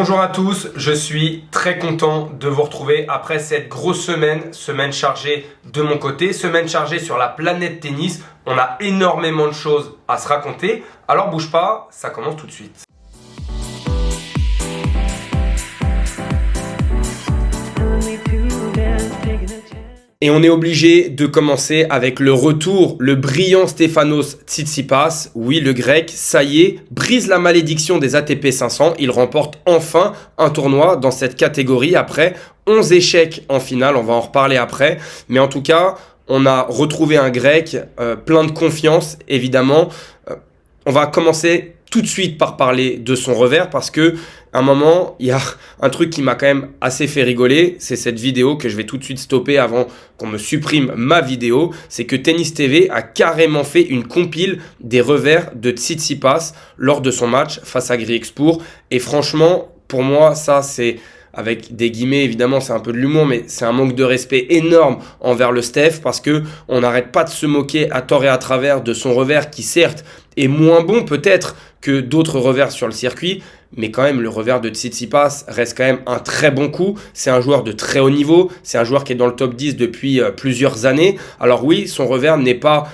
Bonjour à tous, je suis très content de vous retrouver après cette grosse semaine chargée de mon côté, semaine chargée sur la planète tennis. On a énormément de choses à se raconter, alors bouge pas, ça commence tout de suite. Et on est obligé de commencer avec le retour, le brillant Stefanos Tsitsipas. Oui, le grec, ça y est, brise la malédiction des ATP 500. Il remporte enfin un tournoi dans cette catégorie après 11 échecs en finale. On va en reparler après. Mais en tout cas, on a retrouvé un grec plein de confiance, évidemment. On va commencer tout de suite par parler de son revers parce que à un moment, il y a un truc qui m'a quand même assez fait rigoler, c'est cette vidéo que je vais tout de suite stopper avant qu'on me supprime ma vidéo, c'est que Tennis TV a carrément fait une compile des revers de Tsitsipas lors de son match face à Griekspoor et franchement, pour moi, ça c'est avec des guillemets, évidemment, c'est un peu de l'humour, mais c'est un manque de respect énorme envers le Steph parce que on n'arrête pas de se moquer à tort et à travers de son revers qui, certes, est moins bon peut-être que d'autres revers sur le circuit, mais quand même, le revers de Tsitsipas reste quand même un très bon coup. C'est un joueur de très haut niveau, c'est un joueur qui est dans le top 10 depuis plusieurs années. Alors oui, son revers n'est pas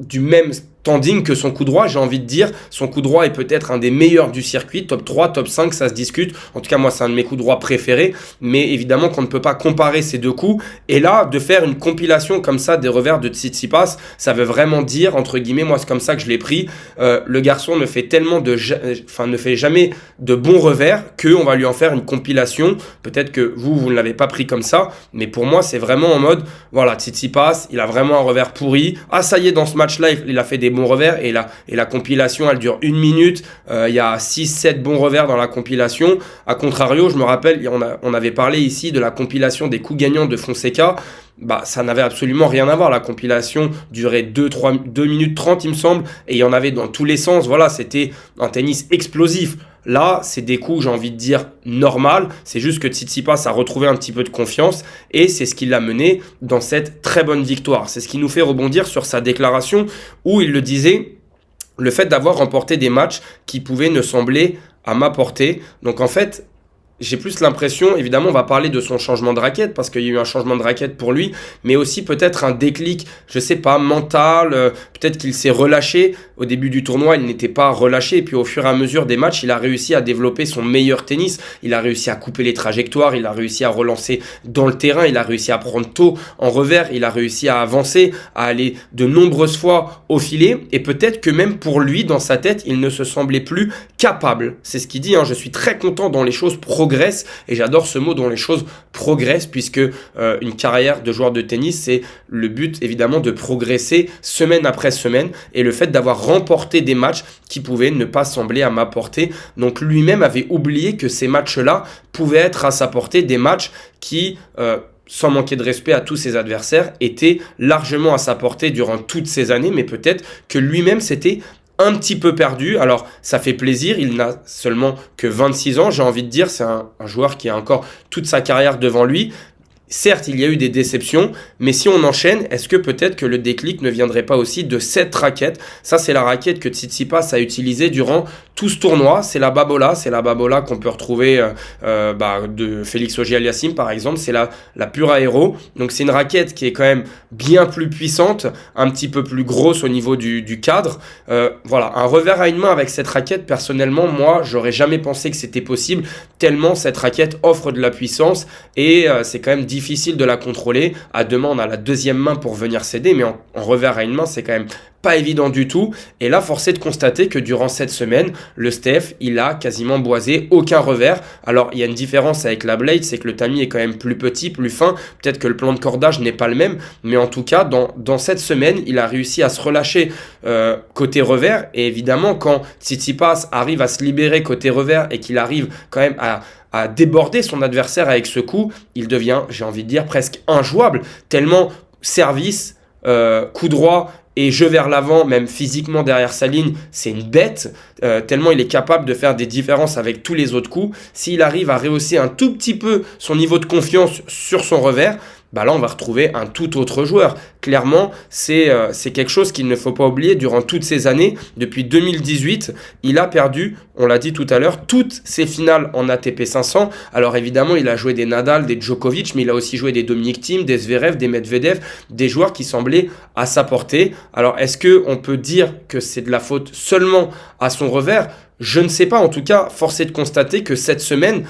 du même standing que son coup droit, j'ai envie de dire. Son coup droit est peut-être un des meilleurs du circuit, top 3, top 5, ça se discute. En tout cas, moi, c'est un de mes coups droits préférés. Mais évidemment qu'on ne peut pas comparer ces deux coups. Et là, de faire une compilation comme ça des revers de Tsitsipas, ça veut vraiment dire, entre guillemets, moi, c'est comme ça que je l'ai pris. Le garçon ne fait ne fait jamais de bons revers qu'on va lui en faire une compilation. Peut-être que vous ne l'avez pas pris comme ça. Mais pour moi, c'est vraiment en mode, voilà, Tsitsipas, il a vraiment un revers pourri. Ah, ça y est, dans ce match-là, il a fait des bons revers et la compilation elle dure 1 minute, il y a 6-7 bons revers dans la compilation. A contrario, je me rappelle, on avait parlé ici de la compilation des coups gagnants de Fonseca. Ça n'avait absolument rien à voir. La compilation durait 2 minutes 30 il me semble et il y en avait dans tous les sens. Voilà, c'était un tennis explosif. Là, c'est des coups, j'ai envie de dire, normal. C'est juste que Tsitsipas a retrouvé un petit peu de confiance et c'est ce qui l'a mené dans cette très bonne victoire. C'est ce qui nous fait rebondir sur sa déclaration où il le disait, le fait d'avoir remporté des matchs qui pouvaient ne sembler à ma portée. Donc en fait, j'ai plus l'impression, évidemment, on va parler de son changement de raquette parce qu'il y a eu un changement de raquette pour lui, mais aussi peut-être un déclic, je sais pas, mental, peut-être qu'il s'est relâché. Au début du tournoi, il n'était pas relâché et puis au fur et à mesure des matchs, il a réussi à développer son meilleur tennis. Il a réussi à couper les trajectoires, il a réussi à relancer dans le terrain, il a réussi à prendre tôt en revers, il a réussi à avancer, à aller de nombreuses fois au filet et peut-être que même pour lui, dans sa tête, il ne se semblait plus capable. C'est ce qu'il dit, je suis très content dont les choses progressent et j'adore ce mot dont les choses progressent puisque une carrière de joueur de tennis c'est le but évidemment de progresser semaine après semaine et le fait d'avoir remporté des matchs qui pouvaient ne pas sembler à ma portée, donc lui-même avait oublié que ces matchs-là pouvaient être à sa portée, des matchs qui sans manquer de respect à tous ses adversaires, étaient largement à sa portée durant toutes ces années, mais peut-être que lui-même s'était un petit peu perdu. Alors ça fait plaisir, il n'a seulement que 26 ans, j'ai envie de dire, c'est un joueur qui a encore toute sa carrière devant lui. Certes, il y a eu des déceptions, mais si on enchaîne, est-ce que peut-être que le déclic ne viendrait pas aussi de cette raquette? Ça, c'est la raquette que Tsitsipas a utilisée durant tout ce tournoi. C'est la Babola qu'on peut retrouver de Félix Auger-Aliassime, par exemple. C'est la Pure Aero. Donc, c'est une raquette qui est quand même bien plus puissante, un petit peu plus grosse au niveau du cadre. Voilà, un revers à une main avec cette raquette, personnellement, moi, j'aurais jamais pensé que c'était possible, tellement cette raquette offre de la puissance et c'est quand même difficile de la contrôler. À deux mains, on a la deuxième main pour venir s'aider, mais en revers à une main, c'est quand même pas évident du tout. Et là, force est de constater que durant cette semaine, le Steph, il a quasiment boisé aucun revers. Alors, il y a une différence avec la Blade, c'est que le tamis est quand même plus petit, plus fin. Peut-être que le plan de cordage n'est pas le même, mais en tout cas, dans cette semaine, il a réussi à se relâcher côté revers. Et évidemment, quand Tsitsipas arrive à se libérer côté revers et qu'il arrive quand même à déborder son adversaire avec ce coup, il devient, j'ai envie de dire, presque injouable, tellement service, coup droit et jeu vers l'avant, même physiquement derrière sa ligne, c'est une bête, tellement il est capable de faire des différences avec tous les autres coups. S'il arrive à rehausser un tout petit peu son niveau de confiance sur son revers, bah là on va retrouver un tout autre joueur. Clairement, c'est quelque chose qu'il ne faut pas oublier. Durant toutes ces années, depuis 2018, il a perdu, on l'a dit tout à l'heure, toutes ses finales en ATP 500. Alors évidemment, il a joué des Nadal, des Djokovic, mais il a aussi joué des Dominic Thiem, des Zverev, des Medvedev, des joueurs qui semblaient à sa portée. Alors est-ce qu'on peut dire que c'est de la faute seulement à son revers ? Je ne sais pas, en tout cas, force est de constater que cette semaine,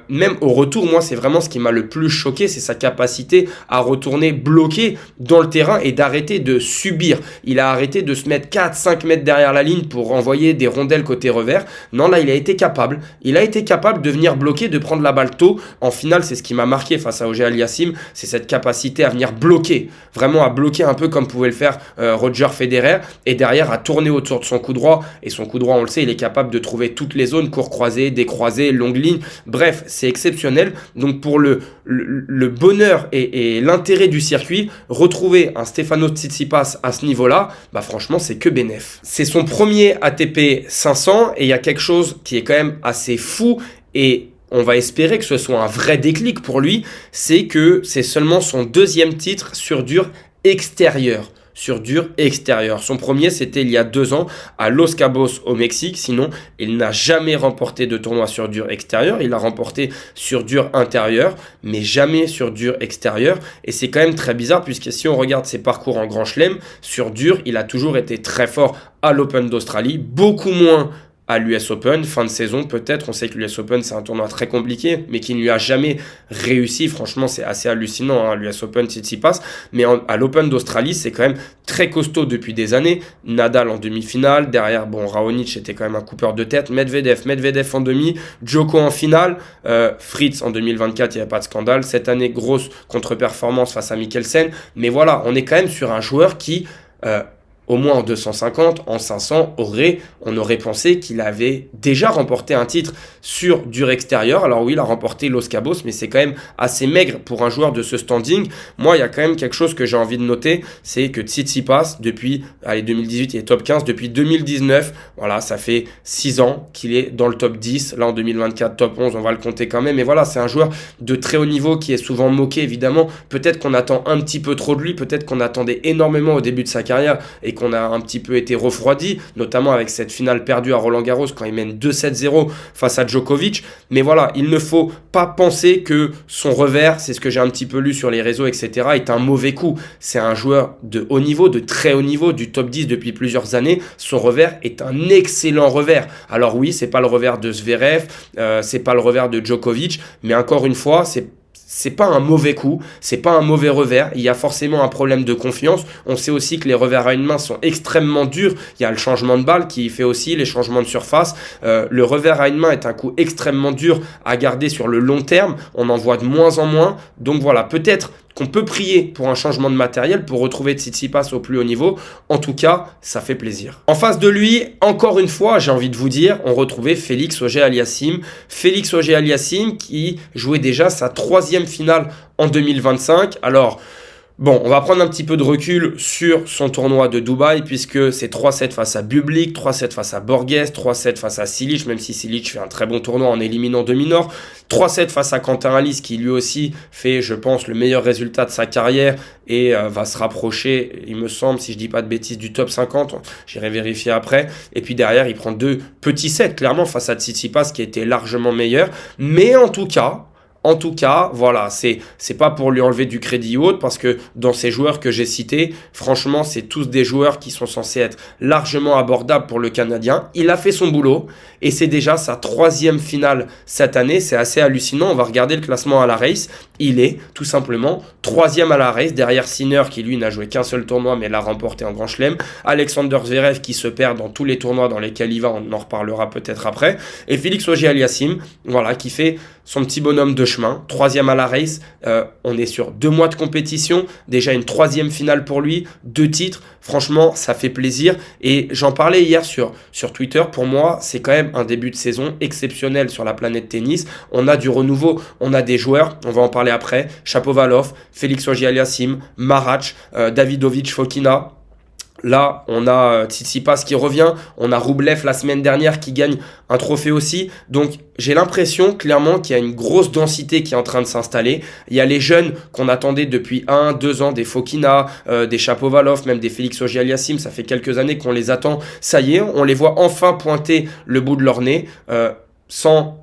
même au retour, moi, c'est vraiment ce qui m'a le plus choqué, c'est sa capacité à retourner bloqué dans le terrain et d'arrêter de subir. Il a arrêté de se mettre 4-5 mètres derrière la ligne pour envoyer des rondelles côté revers. Non, là, il a été capable. Il a été capable de venir bloquer, de prendre la balle tôt. En finale, c'est ce qui m'a marqué face à Auger-Aliassime, c'est cette capacité à venir bloquer, vraiment à bloquer un peu comme pouvait le faire Roger Federer, et derrière à tourner autour de son coup droit. Et son coup droit, on le sait, il est capable de trouver toutes les zones, court croisé, décroisé, longue ligne, bref, c'est exceptionnel. Donc pour le bonheur et l'intérêt du circuit, retrouver un Stefanos Tsitsipas à ce niveau-là, bah franchement c'est que bénef. C'est son premier ATP 500 et il y a quelque chose qui est quand même assez fou et on va espérer que ce soit un vrai déclic pour lui, c'est que c'est seulement son deuxième titre sur dur extérieur. Sur dur extérieur. Son premier, c'était il y a 2 ans à Los Cabos au Mexique. Sinon, il n'a jamais remporté de tournoi sur dur extérieur. Il a remporté sur dur intérieur, mais jamais sur dur extérieur. Et c'est quand même très bizarre puisque si on regarde ses parcours en Grand Chelem, sur dur, il a toujours été très fort à l'Open d'Australie, beaucoup moins à l'US Open, fin de saison peut-être, on sait que l'US Open c'est un tournoi très compliqué, mais qui ne lui a jamais réussi, franchement c'est assez hallucinant, hein, l'US Open Tsitsipas, mais à l'Open d'Australie c'est quand même très costaud depuis des années, Nadal en demi-finale, derrière bon Raonic était quand même un coupeur de tête, Medvedev en demi, Djoko en finale, Fritz en 2024 il n'y a pas de scandale, cette année grosse contre-performance face à Mikkelsen, mais voilà, on est quand même sur un joueur qui... au moins en 250, en 500, on aurait pensé qu'il avait déjà remporté un titre sur dur extérieur. Alors oui, il a remporté Los Cabos, mais c'est quand même assez maigre pour un joueur de ce standing. Moi, il y a quand même quelque chose que j'ai envie de noter, c'est que Tsitsipas, depuis 2018, il est top 15, depuis 2019, voilà, ça fait 6 ans qu'il est dans le top 10. Là, en 2024, top 11, on va le compter quand même. Et voilà, c'est un joueur de très haut niveau qui est souvent moqué, évidemment. Peut-être qu'on attend un petit peu trop de lui, peut-être qu'on attendait énormément au début de sa carrière et qu'on a un petit peu été refroidi, notamment avec cette finale perdue à Roland-Garros quand il mène 2-7-0 face à Djokovic. Mais voilà, il ne faut pas penser que son revers, c'est ce que j'ai un petit peu lu sur les réseaux, etc., est un mauvais coup. C'est un joueur de haut niveau, de très haut niveau, du top 10 depuis plusieurs années. Son revers est un excellent revers. Alors oui, c'est pas le revers de Zverev, c'est pas le revers de Djokovic, mais encore une fois, c'est pas un mauvais coup, c'est pas un mauvais revers, il y a forcément un problème de confiance. On sait aussi que les revers à une main sont extrêmement durs, il y a le changement de balle qui fait aussi les changements de surface. Le revers à une main est un coup extrêmement dur à garder sur le long terme, on en voit de moins en moins, donc voilà, peut-être qu'on peut prier pour un changement de matériel pour retrouver Tsitsipas au plus haut niveau. En tout cas, ça fait plaisir. En face de lui, encore une fois, j'ai envie de vous dire, on retrouvait Félix Auger-Aliassime. Félix Auger-Aliassime qui jouait déjà sa 3e finale en 2025. Alors... bon, on va prendre un petit peu de recul sur son tournoi de Dubaï puisque c'est 3-7 face à Bublik, 3-7 face à Borges, 3-7 face à Cilic, même si Cilic fait un très bon tournoi en éliminant de Minor, 3-7 face à Quentin Halys qui lui aussi fait, je pense, le meilleur résultat de sa carrière et va se rapprocher, il me semble, si je dis pas de bêtises, du top 50, j'irai vérifier après, et puis derrière il prend 2 petits sets, clairement, face à Tsitsipas qui était largement meilleur, mais en tout cas, voilà, c'est pas pour lui enlever du crédit ou autre, parce que dans ces joueurs que j'ai cités, franchement, c'est tous des joueurs qui sont censés être largement abordables pour le Canadien. Il a fait son boulot, et c'est déjà sa 3e finale cette année, c'est assez hallucinant. On va regarder le classement à la race, il est tout simplement 3e à la race, derrière Sinner qui lui n'a joué qu'un seul tournoi, mais l'a remporté en Grand Chelem, Alexander Zverev qui se perd dans tous les tournois dans lesquels il va, on en reparlera peut-être après, et Félix Auger-Aliassime, voilà, qui fait son petit bonhomme de chemin, 3e à la race, on est sur 2 mois de compétition, déjà une 3e finale pour lui, 2 titres, franchement ça fait plaisir, et j'en parlais hier sur Twitter, pour moi c'est quand même un début de saison exceptionnel sur la planète tennis, on a du renouveau, on a des joueurs, on va en parler après, Shapovalov, Félix Auger-Aliassime, Marac, Davidovich Fokina, Là, on a Tsitsipas qui revient, on a Roublev la semaine dernière qui gagne un trophée aussi. Donc, j'ai l'impression clairement qu'il y a une grosse densité qui est en train de s'installer. Il y a les jeunes qu'on attendait depuis 1-2 ans, des Fokina, des Shapovalov, même des Félix Auger-Aliassime. Ça fait quelques années qu'on les attend. Ça y est, on les voit enfin pointer le bout de leur nez. Sans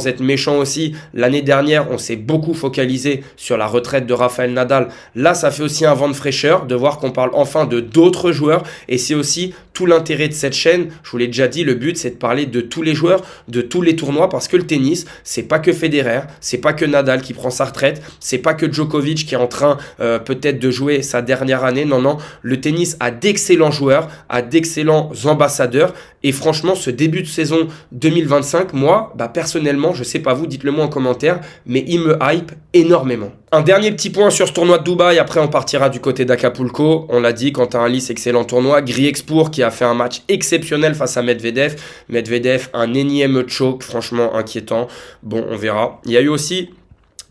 être méchant aussi, l'année dernière, on s'est beaucoup focalisé sur la retraite de Rafael Nadal. Là, ça fait aussi un vent de fraîcheur de voir qu'on parle enfin de d'autres joueurs. Et c'est aussi tout l'intérêt de cette chaîne. Je vous l'ai déjà dit, le but, c'est de parler de tous les joueurs, de tous les tournois, parce que le tennis, c'est pas que Federer, c'est pas que Nadal qui prend sa retraite, c'est pas que Djokovic qui est en train peut-être de jouer sa dernière année. Non, non, le tennis a d'excellents joueurs, a d'excellents ambassadeurs. Et franchement, ce début de saison 2025, moi, personnellement, je sais pas vous, dites-le moi en commentaire, mais il me hype énormément. Un dernier petit point sur ce tournoi de Dubaï, après on partira du côté d'Acapulco. On l'a dit, Quentin Halys, excellent tournoi. Griexpour qui a fait un match exceptionnel face à Medvedev. Medvedev, un énième choke, franchement inquiétant. Bon, on verra. Il y a eu aussi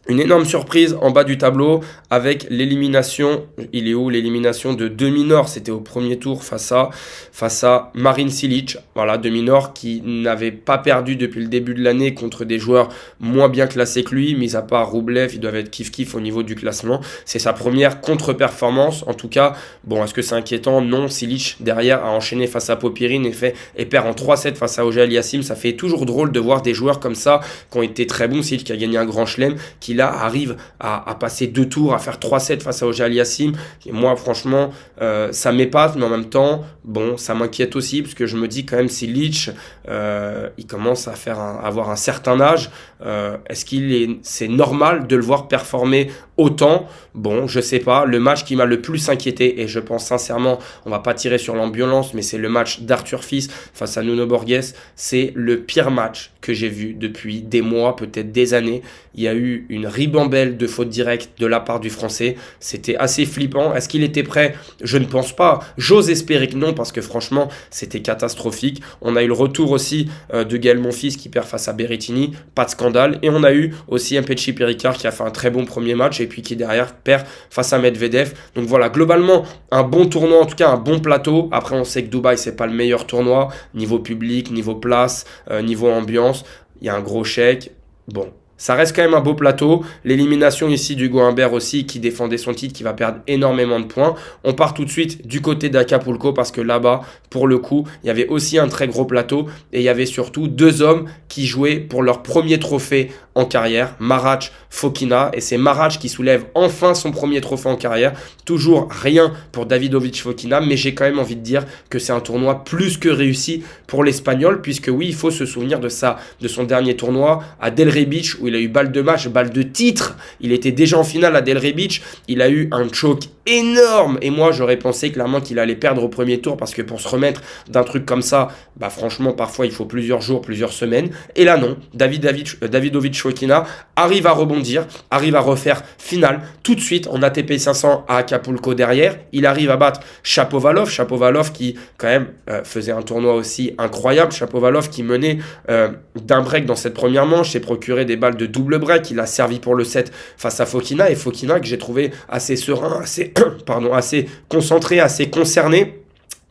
une énorme surprise en bas du tableau avec l'élimination, il est où l'élimination de De Minaur, c'était au premier tour face à Marin Cilic, voilà, De Minaur qui n'avait pas perdu depuis le début de l'année contre des joueurs moins bien classés que lui, mis à part Roublev, ils doivent être kiff-kiff au niveau du classement, c'est sa première contre-performance, en tout cas, bon, est-ce que c'est inquiétant? Non, Cilic derrière a enchaîné face à Popyrin et perd en 3-7 face à Auger-Aliassime, ça fait toujours drôle de voir des joueurs comme ça qui ont été très bons, Cilic qui a gagné un grand chelem, qui là arrive à passer 2 tours, à faire 3-7 face à Auger-Aliassime. Et moi, franchement, ça m'épate, mais en même temps, bon, ça m'inquiète aussi, parce que je me dis quand même, si Cilic, il commence à avoir un certain âge, est-ce c'est normal de le voir performer autant? Bon, je sais pas. Le match qui m'a le plus inquiété, et je pense sincèrement, on va pas tirer sur l'ambulance, mais c'est le match d'Arthur Fils face à Nuno Borges. C'est le pire match que j'ai vu depuis des mois, peut-être des années. Il y a eu une ribambelle de fautes directes de la part du Français. C'était assez flippant. Est-ce qu'il était prêt? Je ne pense pas. J'ose espérer que non, parce que franchement, c'était catastrophique. On a eu le retour aussi de Gaël Monfils qui perd face à Berrettini. Pas de scandale. Et on a eu aussi Mpetshi Perricard qui a fait un très bon premier match et puis qui derrière perd face à Medvedev. Donc voilà, globalement, un bon tournoi, en tout cas un bon plateau. Après, on sait que Dubaï, c'est pas le meilleur tournoi. Niveau public, niveau place, niveau ambiance. Il y a un gros chèque. Bon. Ça reste quand même un beau plateau. L'élimination ici d'Hugo Humbert aussi, qui défendait son titre, qui va perdre énormément de points. On part tout de suite du côté d'Acapulco parce que là-bas, pour le coup, il y avait aussi un très gros plateau. Et il y avait surtout 2 hommes qui jouaient pour leur premier trophée en carrière, Marac, Fokina. Et c'est Marac qui soulève enfin son premier trophée en carrière. Toujours rien pour Davidovich Fokina, mais j'ai quand même envie de dire que c'est un tournoi plus que réussi pour l'Espagnol, puisque oui, il faut se souvenir de son dernier tournoi à Delray Beach, où il a eu balle de match, balle de titre. Il était déjà en finale à Delray Beach. Il a eu un choke énorme. Et moi, j'aurais pensé clairement qu'il allait perdre au premier tour parce que pour se remettre d'un truc comme ça, franchement, parfois, il faut plusieurs jours, plusieurs semaines. Et là, non. Davidovich Fokina arrive à rebondir, arrive à refaire finale tout de suite en ATP 500 à Acapulco derrière. Il arrive à battre Shapovalov. Shapovalov qui, quand même, faisait un tournoi aussi incroyable. Shapovalov qui menait d'un break dans cette première manche, s'est procuré des balles de double break. Il a servi pour le set face à Fokina. Et Fokina que j'ai trouvé assez serein, assez concentré, assez concerné.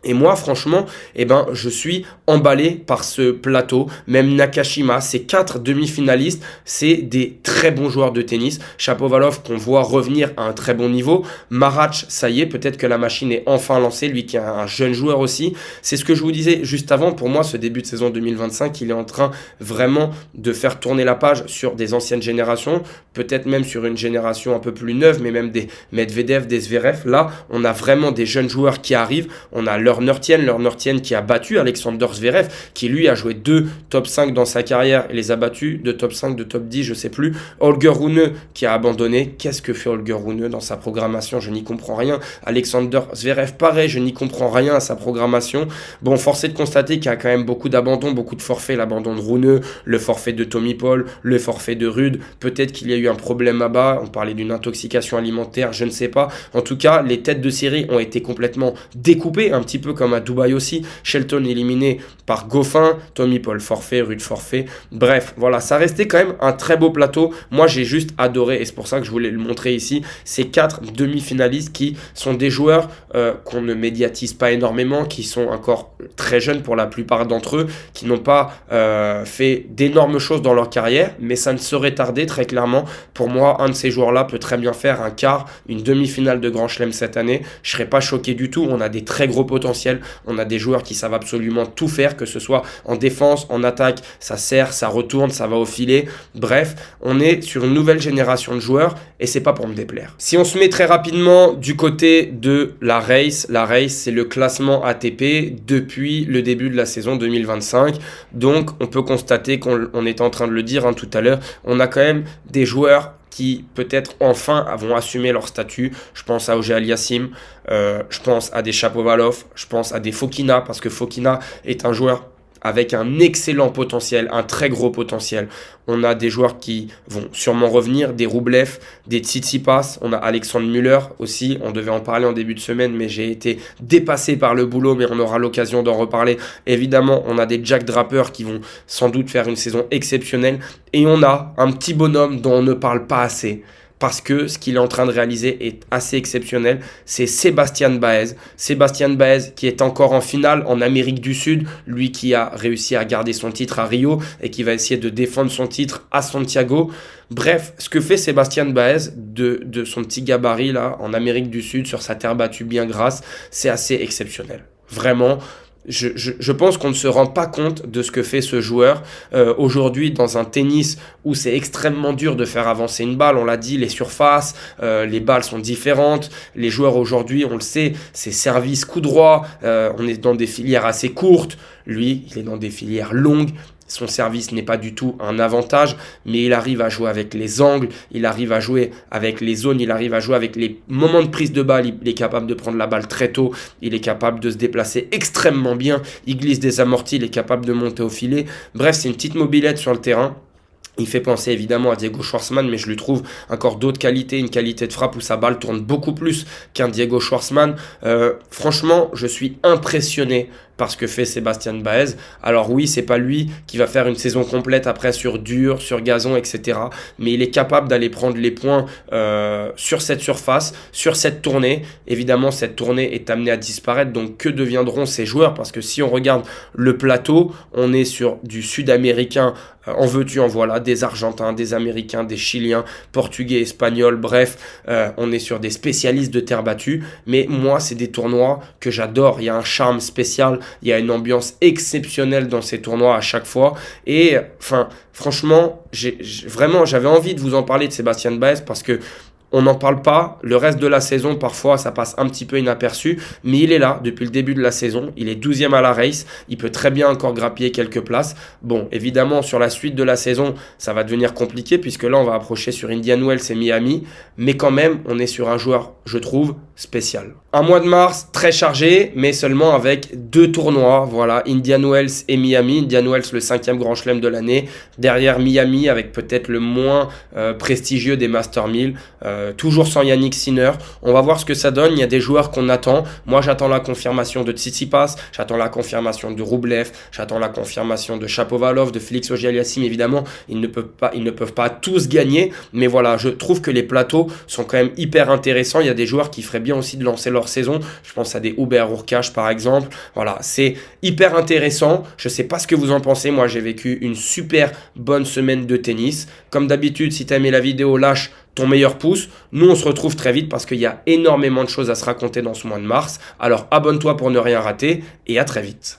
Et moi, franchement, je suis emballé par ce plateau. Même Nakashima, ces 4 demi-finalistes, c'est des très bons joueurs de tennis. Shapovalov qu'on voit revenir à un très bon niveau. Marac, ça y est, peut-être que la machine est enfin lancée. Lui qui est un jeune joueur aussi. C'est ce que je vous disais juste avant. Pour moi, ce début de saison 2025, il est en train vraiment de faire tourner la page sur des anciennes générations. Peut-être même sur une génération un peu plus neuve, mais même des Medvedev, des Zverev. Là, on a vraiment des jeunes joueurs qui arrivent. On a Lernor Tien qui a battu Alexander Zverev, qui lui a joué 2 top 5 dans sa carrière et les a battus, 2 top 5, 2 top 10, je sais plus. Holger Rune qui a abandonné. Qu'est-ce que fait Holger Rune dans sa programmation? Je n'y comprends rien. Alexander Zverev, pareil, je n'y comprends rien à sa programmation. Bon, force est de constater qu'il y a quand même beaucoup d'abandons, beaucoup de forfaits. L'abandon de Rune, le forfait de Tommy Paul, le forfait de Rude. Peut-être qu'il y a eu un problème là-bas. On parlait d'une intoxication alimentaire, je ne sais pas. En tout cas, les têtes de série ont été complètement découpées un petit petit peu comme à Dubaï aussi. Shelton éliminé par Goffin, Tommy Paul forfait, Ruud forfait. Bref, voilà, ça restait quand même un très beau plateau. Moi, j'ai juste adoré et c'est pour ça que je voulais le montrer ici. Ces 4 demi-finalistes qui sont des joueurs qu'on ne médiatise pas énormément, qui sont encore très jeunes pour la plupart d'entre eux, qui n'ont pas fait d'énormes choses dans leur carrière, mais ça ne saurait tarder très clairement. Pour moi, un de ces joueurs-là peut très bien faire un quart, une demi-finale de Grand Chelem cette année. Je ne serais pas choqué du tout. On a des très gros potentiels. On a des joueurs qui savent absolument tout faire, que ce soit en défense, en attaque, ça sert, ça retourne, ça va au filet. Bref, on est sur une nouvelle génération de joueurs et c'est pas pour me déplaire. Si on se met très rapidement du côté de la race c'est le classement ATP depuis le début de la saison 2025. Donc on peut constater qu'on était en train de le dire tout à l'heure, on a quand même des joueurs qui peut-être enfin vont assumer leur statut. Je pense à Auger Aliassime, je pense à des Shapovalov, je pense à des Fokina, parce que Fokina est un joueur avec un excellent potentiel, un très gros potentiel. On a des joueurs qui vont sûrement revenir, des Roublev, des Tsitsipas, on a Alexandre Müller aussi, on devait en parler en début de semaine, mais j'ai été dépassé par le boulot, mais on aura l'occasion d'en reparler. Évidemment, on a des Jack Draper qui vont sans doute faire une saison exceptionnelle, et on a un petit bonhomme dont on ne parle pas assez, parce que ce qu'il est en train de réaliser est assez exceptionnel, c'est Sébastien Baez. Sébastien Baez qui est encore en finale en Amérique du Sud, lui qui a réussi à garder son titre à Rio et qui va essayer de défendre son titre à Santiago. Bref, ce que fait Sébastien Baez de son petit gabarit là en Amérique du Sud sur sa terre battue bien grasse, c'est assez exceptionnel. Vraiment. Je pense qu'on ne se rend pas compte de ce que fait ce joueur aujourd'hui dans un tennis où c'est extrêmement dur de faire avancer une balle. On l'a dit, les surfaces, les balles sont différentes. Les joueurs aujourd'hui, on le sait, c'est service coup droit. On est dans des filières assez courtes. Lui, il est dans des filières longues. Son service n'est pas du tout un avantage, mais il arrive à jouer avec les angles, il arrive à jouer avec les zones, il arrive à jouer avec les moments de prise de balle, il est capable de prendre la balle très tôt, il est capable de se déplacer extrêmement bien, il glisse des amortis, il est capable de monter au filet. Bref, c'est une petite mobilette sur le terrain. Il fait penser évidemment à Diego Schwartzmann, mais je lui trouve encore d'autres qualités, une qualité de frappe où sa balle tourne beaucoup plus qu'un Diego Schwartzmann. Franchement, je suis impressionné par ce que fait Sébastien Baez. Alors oui, c'est pas lui qui va faire une saison complète après sur dur, sur gazon, etc. Mais il est capable d'aller prendre les points sur cette surface, sur cette tournée. Évidemment, cette tournée est amenée à disparaître. Donc que deviendront ces joueurs? Parce que si on regarde le plateau, on est sur du sud-américain, en veux-tu, en voilà, des Argentins, des Américains, des Chiliens, Portugais, Espagnols, bref, on est sur des spécialistes de terre battue. Mais moi, c'est des tournois que j'adore. Il y a un charme spécial, il y a une ambiance exceptionnelle dans ces tournois à chaque fois. Et enfin, franchement, vraiment, j'avais envie de vous en parler de Sébastien Baez parce que on n'en parle pas, le reste de la saison, parfois, ça passe un petit peu inaperçu, mais il est là depuis le début de la saison, il est 12e à la race, il peut très bien encore grappiller quelques places. Bon, évidemment, sur la suite de la saison, ça va devenir compliqué, puisque là, on va approcher sur Indian Wells et Miami, mais quand même, on est sur un joueur, je trouve, spécial. Un mois de mars très chargé, mais seulement avec 2 tournois, voilà, Indian Wells et Miami. Indian Wells, le 5e grand chelem de l'année, derrière Miami, avec peut-être le moins prestigieux des Master 1000, toujours sans Yannick Sinner. On va voir ce que ça donne. Il y a des joueurs qu'on attend. Moi, j'attends la confirmation de Tsitsipas, j'attends la confirmation de Roublev, j'attends la confirmation de Shapovalov, de Félix Auger-Aliassime. Évidemment, ils ne peuvent pas tous gagner, mais voilà, je trouve que les plateaux sont quand même hyper intéressants. Il y a des joueurs qui feraient bien aussi de lancer leur saison. Je pense à des Hubert Hurkacz par exemple. Voilà, c'est hyper intéressant. Je sais pas ce que vous en pensez. Moi, j'ai vécu une super bonne semaine de tennis. Comme d'habitude, si tu as aimé la vidéo, lâche ton meilleur pouce. Nous, on se retrouve très vite parce qu'il y a énormément de choses à se raconter dans ce mois de mars. Alors, abonne-toi pour ne rien rater et à très vite.